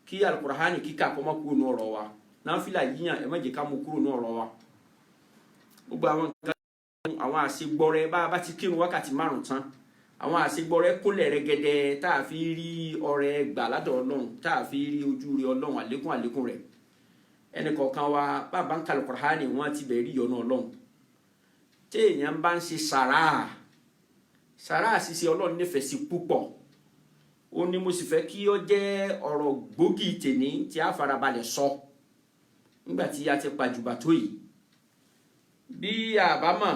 kí alukurahani kíkà kó má kúrò ní ọ̀rọ̀ wa náfìlà yíyàn ẹ má jẹ́ ká mú kúrò ní ọ̀rọ̀ wa gbogbo àwọn nǹkan àwọn àṣegbọrẹ bá ti kírun wákàtí 5 tán àwọn àṣegbọrẹ kólẹ̀ rẹ́gẹ́dẹ́ tá a fi rí ọrẹ gbà ládọ̀ Ọlọ́run tá a fi rí ojú rí Ọlọ́run àlékún rẹ̀ ẹnì kọ̀ọ̀kan wa bàbá ń ka alukurahani wọn ti bẹ̀rẹ̀ ìyọnu Ọlọ́run téèyàn bá ń ṣe sàrà ṣíṣe Ọlọ́run nífẹ̀ẹ́ sí púpọ̀ ó ní mo sì fẹ́ kí ó jẹ́ ọ̀rọ̀ gbòógì tèmi tí a farabalẹ̀ sọ nígbà tí a ti pàjùbà tó yìí bí àbámọ̀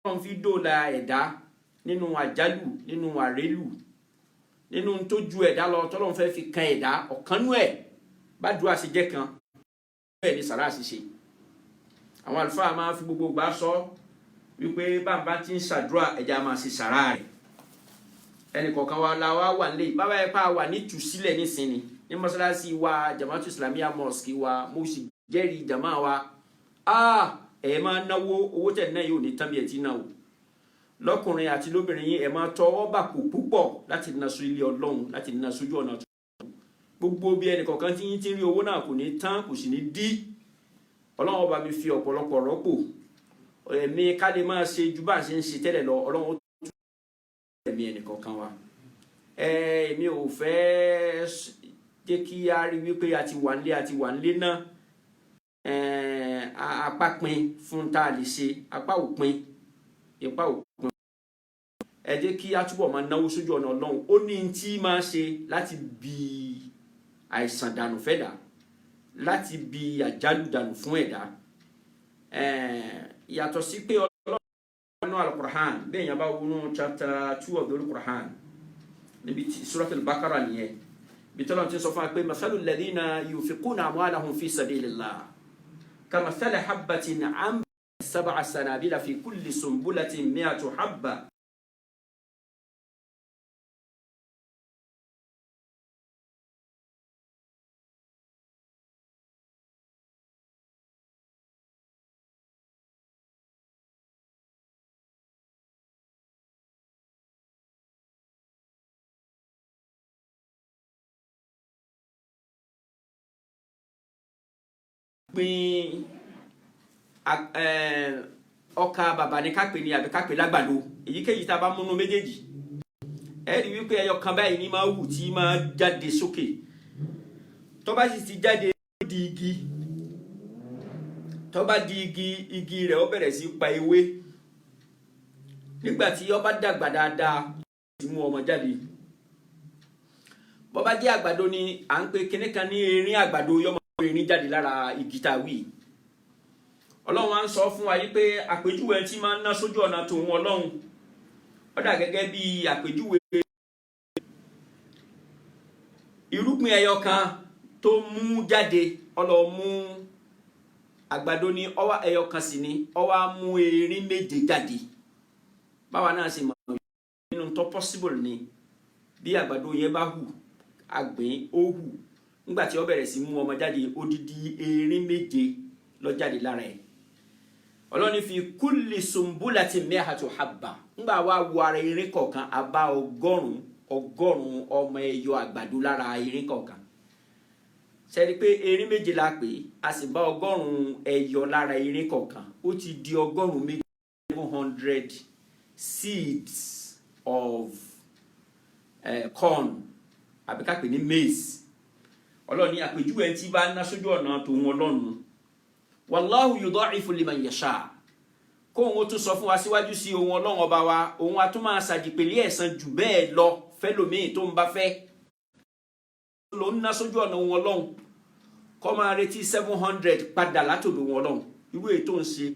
wọ́n fi dóòlà ẹ̀dá nínú àjálù nínú àrélù nínú tó ju ẹ̀dá lọ tọ́lọ́run fẹ́ fi kan ẹ̀dá ọ̀kanú ẹ̀ bá dúró àṣejẹ́ kan bẹ́ẹ̀ ni sàrà àṣìṣe àwọn àlùfáà máa fi gbogbo gbà sọ wípé bàbá ti ń ṣàdúrà ẹ̀já máa ṣe sàrà rẹ̀ ẹnì kọ̀ọ̀kan wa la wà nílé bàbá yẹn pa wà ní tùsílẹ̀ nísìnyí ní mọ́sálásí wa jamaatu islamiyya mosque wa mo sì jẹ́rìí jama wa ẹ máa náwó owó tẹ̀ náà yóò ní tán bí ẹ ti náwó lọ́kùnrin àti lóbìnrin yín ẹ máa tọwọ́ bà kù púpọ̀ láti ná sí ilé Ọlọ́run láti ná sójú ọ̀nà tó gbogbo bí ẹnì kọ̀ọ̀kan tí yín ti rí owó náà kò ní tán kò sì ní dí Ọlọ́run ó bá mi fi ọ̀pọ̀lọpọ̀ rọ́pò ẹ̀mí ká lè máa ṣe ju bá ṣe ń ṣe tẹ́lẹ̀ lọ. Ọlọ́run ó tún ẹ̀mí ẹnìkọ̀ọ̀kan wa. Èmi ò fẹ́ jẹ́ kí a rí wípé a ti wà nílé náà apá pin fún tá a lè ṣe, apá òpin ipa òpin. Ẹ jẹ́ kí a túbọ̀ máa náwó sójú ọ̀nà Ọlọ́run. Ó ní tí máa ṣe láti bi àìsàn dànù fẹ́dà, láti bi àjálù dànù fún ẹ̀dá. Yàtọ̀ sí pé Ọlọ́run nínú Al-Qur'an, bẹ́ẹ̀ yẹn bá wọnú chapter 2 of the Al-Qur'an níbi Surat Al-Baqarah nìyẹn, bí tọ́lọ́run ti sọ fún wa pé mathalul ladhina yunfiquna amwalahum fi sabilillah kamathali habbatin anbatat sab'a sanabila fi kulli sunbulatin mi'atu habba pín ọkà bàbà ní ká pè ní àbí ká pè lágbàdo, èyíkéyìí tá bá múnú méjèèjì. Ẹ rí wípé ẹyọ kan báyìí ní máa wù tí máa jáde sókè, tó bá sì ti jáde di igi, tó bá di igi rẹ̀ ó bẹ̀rẹ̀ sí pa ewé. Nígbàtí ó bá dàgbà dáadáa ti mú ọmọ jáde. Bó bá jẹ́ àgbàdo ni à ń pè kíní kan ní erin àgbàdo, yó máa erin jáde lára igi tá wí. Ọlọ́run wá ń sọ fún wa yí pé àpèjúwe tí máa ń ná sójú ọ̀nà tòun Ọlọ́run ó dà gẹ́gẹ́ bí àpèjúwe irúgbìn ẹyọ kan tó mú jáde. Ọlọ́run mú àgbàdo ní ọwá ẹyọ kan sì ní ó wá mú erin méje jáde. Báwa náà sì mọ̀ nínú tó possible ni bí àgbàdo yẹn bá hù, àgbẹ̀ ó hù, nígbàtí ó bẹ̀rẹ̀ sí mú ọmọ jáde, odidi erin méje ló jáde lára ẹ̀. Ọlọ́run fi kulli sumbulatin mi'atu habba. Nígbà wá wo ara erin kọ̀ọ̀kan, a bá ọgọ́rùn ọmọ ẹyọ àgbàdo lára erin kọ̀ọ̀kan. Ṣé rí pé erin méje la pè, a sì bá ọgọ́rùn ẹyọ lára erin kọ̀ọ̀kan. Ó ti di ọgọ́rùn méje, 700 seeds of corn àbí ká pè ní maize. Ọlọ́run ní àpèjúwe tí bá ná sójú ọ̀nà tòun Ọlọ́run. Wallahu yudha'ifu liman yasha. Kó òun tún sọ fún wa síwájú sí ohun Ọlọ́run ọba wa, òun a tún máa ṣàdìpèlé ẹ̀san jù bẹ́ẹ̀ lọ fẹ́lòmíì tó ń bá fẹ́. Ló ń ná sójú ọ̀nà ohun Ọlọ́run, kó máa retí 700 padà látòdò ohun Ọlọ́run. Irú ètò ń ṣe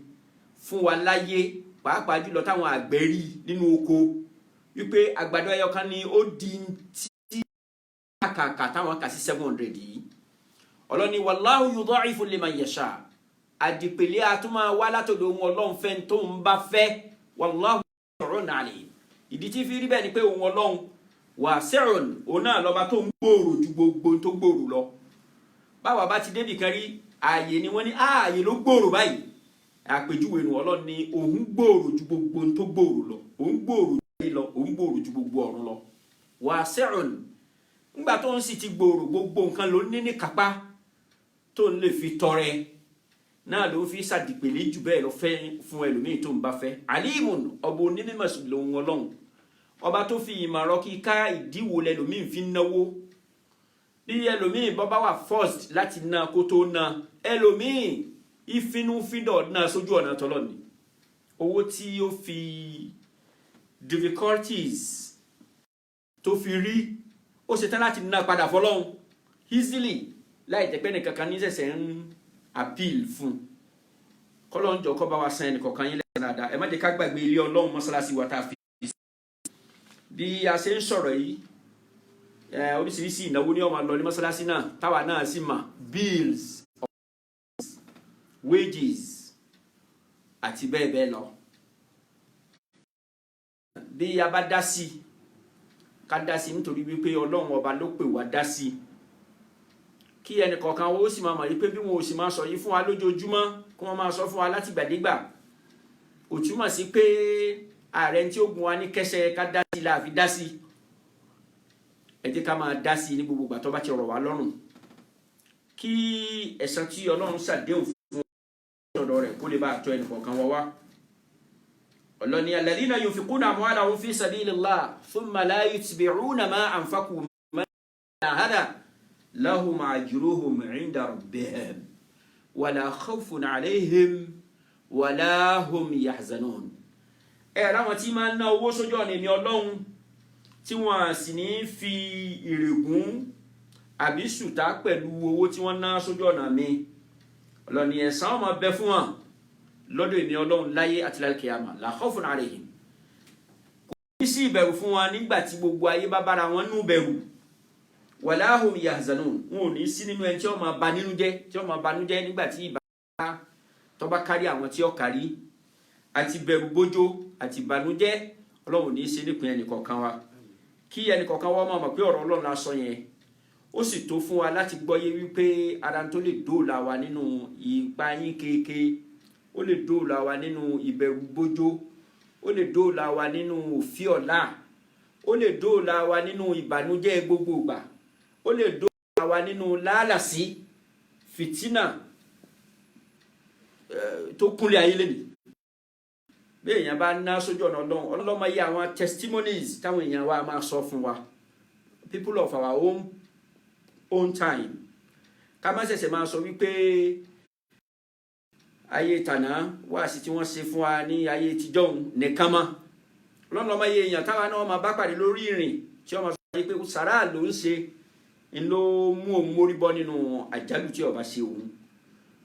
fún wa láyé, pàápàá jùlọ táwọn àgbẹ̀ rí nínú oko, wípé àgbàdo ẹyọ kan ni ó di tí kàkà táwọn kà sí 700 yìí. Ọlọ́run ní wallahu yudha'ifu liman yasha. Àdìpèlé àtúmọ̀ wá látọ̀dọ̀ ohun Ọlọ́run fẹ́ tó ń bá fẹ́. Wallahu wasi'un alim. Ìdí tí fi rí bẹ́ẹ̀ ni pé ohun Ọlọ́run wasi'un, òun náà lọ́ba tó ń gbòòrò ju gbogbo tó gbòòrò lọ. Báwa bá ti débì kan rí ààyè ni wọ́n ní ààyè ló gbòòrò báyìí. Àpèjúwe nu Ọlọ́run ní òun gbòòrò ju gbogbo tó gbòòrò lọ. Òun gbòòrò lọ, òun gbòòrò ju gbogbo ọ̀run lọ. Wasi'un. Nígbà tó ń sì ti gbòòrò, gbogbo nǹkan ló ní ní kápá tó ń lè fi tọrẹ. Náà ló fi ṣàdìpèlé jù bẹ́ẹ̀ lọ fẹ́ fún ẹlòmíì tó ń bá fẹ́. Alimun, ọba onímọ̀ lòun Ọlọ́run. Ọba tó fi ìmọ̀ràn kíká ìdíwò lẹ́lòmíì fi náwó. Bí ẹlòmíì bọ́ bá wà first láti ná kó tó ná, ẹlòmíì ìfinúfíndọ̀ náà sójú ọ̀nà tọ́lọ̀ ni. Owó tí ó fi difficulties tó fi rí, ó ṣe tán láti ná padà fọ́lọ́run easily, láì jẹ́ pé nìkankan ní ṣẹ̀ṣẹ̀ ń appeal fún. Kọ́lọ́run jọ̀ọ́ kó bá wa san ẹnìkọ̀ọ̀kan yín lẹ́san dáadáa. Ẹ má jẹ́ ká gbàgbé ilé Ọlọ́run mọ́sálásí wa tá a fi bí a ṣe ń sọ̀rọ̀ yìí, oríṣiríṣi ìnáwó ní ó máa lọ ní mọ́sálásí náà, táwa náà sì mà, bills, wages àti bẹ́ẹ̀ bẹ́ẹ̀ lọ. Bí a bá dá sí, ká dá sí nítorí wípé Ọlọ́run ọba ló pè wá dá sí. Kí ẹnìkọ̀ọ̀kan ó sì máa mọ̀ wípé bí wọn ò sì máa sọ yìí fún wa lójoojúmọ́, kí wọ́n máa sọ fún wa láti gbàdégbà, ó túmọ̀ sí pé ààrẹ tí ó gun wa ní kẹsẹ̀ ká dá sí la fi dá sí. Ẹ jẹ́ ká máa dá sí ní gbogbo ìgbà tó bá ti rọ̀ wá lọ́rùn, kí ẹ̀san tí Ọlọ́run ṣàdéhùn ọ̀dọ̀ rẹ̀ kó lè bá àtọ́ ẹnì kọ̀ọ̀kan wá wá. ọlọ́ni alladhina yunfiquna amwalahum fi sabilillah thumma la yutbi'una ma anfaqu hada lahum ajruhum 'inda rabbihim wala khawfun 'alayhim wala hum yahzanun. láwọn tí máa ń ná owó sójú ọ̀nà èmi Ọlọ́run tí wọ́n sì ní fi ìrègùn àbí sùtá pẹ̀lú owó tí wọ́n ná sójú ọ̀nà mi, Ọlọ́ni ẹ̀san ó máa bẹ fún wọn lọ́dọ̀ èmi Ọlọ́run láyé àti l'al-qiyāmah la khawfun 'alayhim. kò ní sí ìbẹ̀rù fún wọn nígbà tí gbogbo ayé bá bára wọn nú bẹ̀rù, wala hum yahzanun, wọn ò ní sí nínú ẹni tí ó máa banínú jẹ́, tí ó máa banújẹ́ nígbà tí ìbá tó bá kárí àwọn tí ó kárí, àti bẹ̀rù bójó àti ìbànújẹ́ Ọlọ́run ní í ṣe nípìn ẹnìkọ̀ọ̀kan wa. kí ẹnìkọ̀ọ̀kan wa máa mọ̀ pé ọ̀rọ̀ Ọlọ́run la sọ yẹn ó sì tó fún wa láti gbọ́yé wípé ara tó lè dóòlà wa nínú ìpayín kéèké, ó lè dóòlà wa nínú ìbẹ̀rù bójó, ó lè dóòlà wa nínú òfí ọ̀la, ó lè dóòlà wa nínú ìbànújẹ́ gbogbo ìgbà, ó lè dóòlà wa nínú lálàsí fìtínà tó kúnlẹ̀ ayé lẹ́nu. bí èèyàn bá ná sójú ọ̀nà Ọlọ́run, ọlọ́mọ yẹ àwọn testimonies táwọn èèyàn wa máa sọ fún wa, people of our own time. ká má ṣẹ̀ṣẹ̀ máa sọ wípé ayé tàná wá sí tí wọ́n ṣe fún wa ní ayé tìjọ́ nìkan mọ́. ọlọ́mọ yẹ èèyàn táwa náà máa bá pàdé lórí ìrìn tí wọ́n máa sọ pé sàrà ló ń ṣe ń ló mú òun mórí bọ́ nínú àjálù tí ó bá ṣe òun.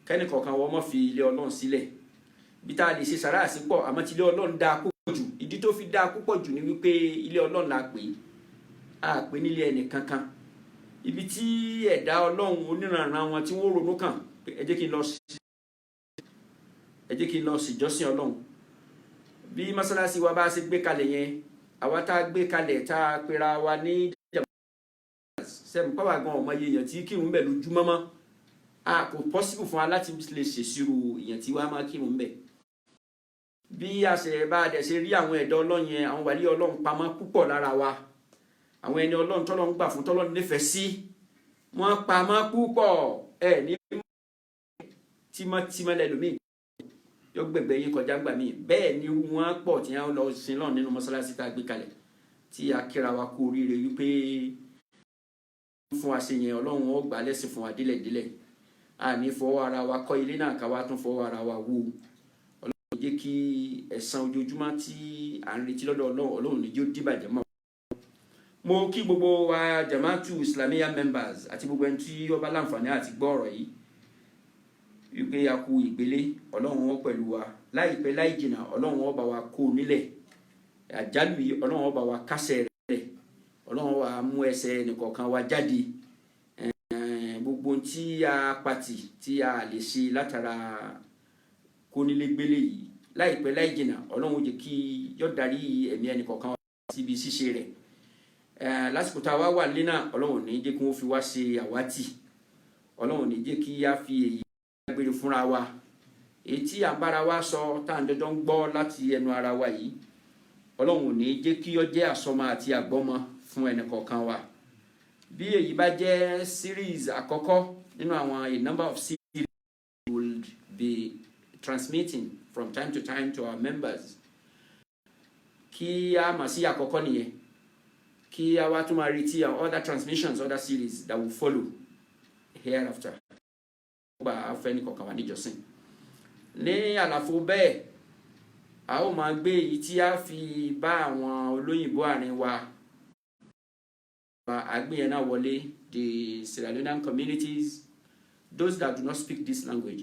kẹ́ni kọ̀ọ̀kan wọ́n mọ́ fi ilé Ọlọ́run sílẹ̀. bí tá a lè ṣe sàrà sí pọ̀ àmọ́ tí ilé Ọlọ́run dáa púpọ̀ jù, ìdí tó fi dáa púpọ̀ jù ni wípé ilé Ọlọ́run la pè á pè nílé ẹnì kankan. ibi tí ẹ̀dá Ọlọ́run oníranran wọn tí wọ́n ronú kàn pé ẹ jẹ́ kí n lọ sí ìjọsìn Ọlọ́run. bí mọ́sálásí wa bá ṣe gbé kalẹ̀ yẹn, àwa tá a gbé kalẹ̀ tá a pera wa ní sẹ́mi pàwọ́ gan ọmọ iye èèyàn tí kírun bẹ̀ lójúmọ́mọ́, kò possible fún wa láti lè ṣèṣirò èèyàn tí wàá máa kírun bẹ̀. bí a ṣe bá a dẹ̀ ṣe rí àwọn ẹ̀dá Ọlọ́run yẹn, àwọn wàlíì Ọlọ́run pamọ́ púpọ̀ lára wa, àwọn ẹni Ọlọ́run tọ́lọ́run gbà fún tọ́lọ́run nífẹ̀ẹ́ sí wọ́n pamọ́ púpọ̀. ní tímọ́tímọ́ lẹ́lòmíì yóò gbẹ̀gbẹ̀ yín kọjá gbà mí, bẹ́ẹ̀ ni wọ́n pọ̀ tí wọ́n lọ sin lọ́run nínú mọ́sálásí tá a gbé kalẹ̀ tí a kíra wa kú oríire wípé fún wa ṣe yẹn Ọlọ́run ó gbà lẹ́sìn fún wa dílẹ̀dílẹ̀. a ní fọwọ́ ara wa kọ́ ilé náà ká wá tún fọwọ́ ara wa wó. Ọlọ́run jẹ́ kí ẹ̀san ojoojúmọ́ tí à ń retí lọ́dọ̀ Ọlọ́run ní yóò dìbàjẹ́ mọ́. mo kí gbogbo wa Jama'atu Islamiyya members àti gbogbo ẹni tí ó bá láǹfààní àti gbọ́ ọ̀rọ̀ yìí wípé a kú ìgbélé, Ọlọ́run ó pẹ̀lú wa láìpẹ́ láì jìnnà, Ọlọ́run ó bá wa kó nílẹ̀ àjálù yìí, Ọlọ́run ó bá wa kásẹ̀ rẹ̀, Ọlọ́run wa mú ẹsẹ̀ nìkọ̀ọ̀kan wa jáde. gbogbo tí a pàtì tí a lè ṣe látara kónílégbélé yìí láìpẹ́ láì jìnnà, Ọlọ́run ó jẹ́ kí yó darí ẹ̀mí ẹnìkọ̀ọ̀kan wa síbi ṣíṣe rẹ̀. lásìkò tá a wá wà nílé náà, Ọlọ́run ní jẹ́ kí wọ́n fi wá ṣe àwátì, Ọlọ́run ní jẹ́ kí a fi èyí gbére fúnra wa. èyí tí à ń bára wa sọ tá à ń jọjọ ń gbọ́ láti ẹnu ara wa yìí, Ọlọ́run ní jẹ́ kí ó jẹ́ àsọmọ àti àgbọ́mọ fún ẹnìkọ̀ọ̀kan wa. bí èyí bá jẹ́ series àkọ́kọ́ nínú àwọn a number of series we will be transmitting from time to time to our members, kí a mà sí àkọ́kọ́ nìyẹn, kí a wá tún máa retí other transmissions, other series that will follow hereafter. gba afẹ́ nìkọ̀ọ̀kan wa níjọsìn. ní àlàfo bẹ́ẹ̀ a ó máa gbé èyí tí a fi bá àwọn olóyìnbó àárín wa àgbéyẹn náà wọlé, the Sierra Leonean communities, those that do not speak this language.